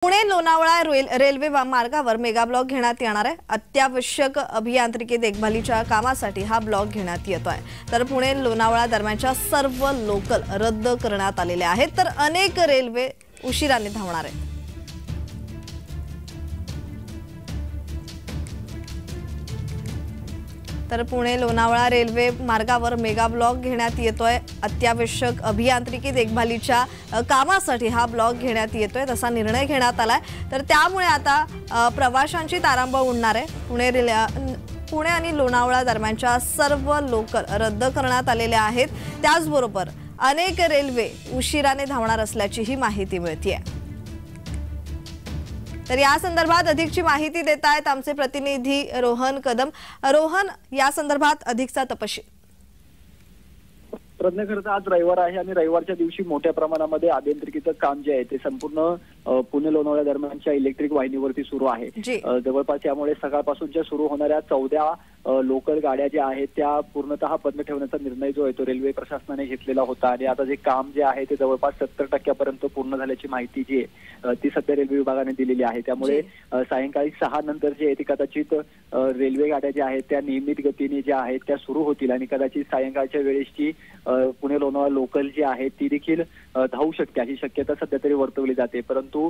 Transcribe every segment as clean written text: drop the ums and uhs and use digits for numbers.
Pune Lonavala railway मार्गावर mega block घेण्यात येणार आहे। अत्यावश्यक अभियांत्रिकी देखभालीच्या कामासाठी हा ब्लॉक घेण्यात येतोय। तर पुणे लोणावळा दरम्यानच्या सर्व लोकल रद्द करण्यात आलेले आहेत, तर अनेक रेल्वे उशिराने धावणार आहेत। तर पुणे लोणावळा रेल्वे मार्गावर मेगा ब्लॉक घेण्यात येतोय। अत्यावश्यक अभियांत्रिकी देखभालीच्या कामासाठी हा ब्लॉक घेण्यात येतोय, तसा निर्णय घेण्यात आलाय। तर त्यामुळे आता प्रवाशांची तारांबळ उडणार आहे। पुणे आणि लोणावळा दरम्यानच्या सर्व लोकल रद्द करण्यात आलेले आहेत। त्याचबरोबर अनेक रेल्वे उशिराने धावणार असल्याचीही माहिती मिळतेय। तर या संदर्भात अधिकची माहिती देत आहेत आमचे प्रतिनिधी रोहन कदम। रोहन, या संदर्भात अधिकचा तपशील। प्रज्ञा, खरं तर आज रविवार आहे आणि रविवारच्या दिवशी मोठ्या प्रमाणामध्ये अभियांत्रिकीचं काम जे आहे ते संपूर्ण पुणे लोणावळा दरम्यानच्या इलेक्ट्रिक वाहिनीवरती सुरू आहे। जवळपास यामुळे सकाळपासूनच्या सुरू होणाऱ्या 14 लोकल गाड्या ज्या आहेत त्या पूर्णतः बंद ठेवण्याचा निर्णय जो आहे तो रेल्वे प्रशासनाने घेतलेला होता आणि आता जे काम जे आहे ते जवळपास 70% पूर्ण झाल्याची माहिती जी आहे ती सध्या रेल्वे विभागाने दिलेली आहे। त्यामुळे सायंकाळी 6 नंतर जे आहे ते कदाचित रेल्वे गाड्या ज्या आहेत त्या नियमित गतीने ज्या आहेत त्या सुरू होतील आणि कदाचित सायंकाळच्या वेळेसची पुणे लोणावळा लोकल जी आहे ती देखील धावू शकते अशी शक्यता सध्या तरी वर्तवली जाते। परंतु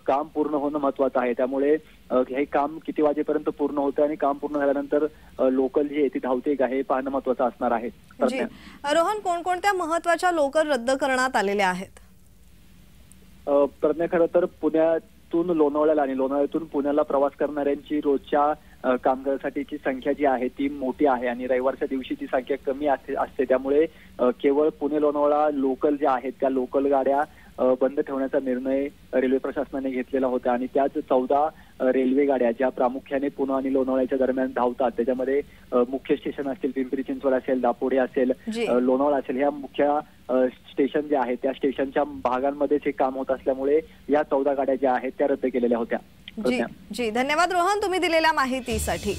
काम पूर्ण होणं महत्वाचं आहे, त्यामुळे हे काम किती वाजेपर्यंत पूर्ण होतं आणि काम पूर्ण झाल्यानंतर लोकल जी आहे ती धावते का हे पाहणं महत्वाचं असणार आहे। रोहन, कोणकोणत्या महत्वाच्या लोकल रद्द करण्यात आलेल्या आहेत? प्रज्ञा, खरं तर पुण्यातून लोणावळ्याला आणि लोणावळ्यातून पुण्याला प्रवास करणाऱ्यांची रोजच्या कामगारांसाठीची संख्या जी आहे ती मोठी आहे आणि रविवारच्या दिवशी ती संख्या कमी असते। त्यामुळे केवळ पुणे लोणावळा लोकल ज्या आहेत त्या लोकल गाड्या बंद ठेवण्याचा निर्णय रेल्वे प्रशासनाने घेतलेला होता आणि त्याच 14 रेल्वे गाड्या ज्या प्रामुख्याने पुणे आणि लोणावळ्याच्या दरम्यान धावतात, त्याच्यामध्ये मुख्य स्टेशन असतील, पिंपरी चिंचवड असेल, दापोडे असेल, लोणावळा असेल, ह्या मुख्य स्टेशन जे आहेत त्या स्टेशनच्या भागांमध्ये हे काम होत असल्यामुळे या 14 गाड्या ज्या आहेत त्या रद्द केलेल्या होत्या। जी धन्यवाद रोहन, तुम्ही दिलेल्या माहितीसाठी।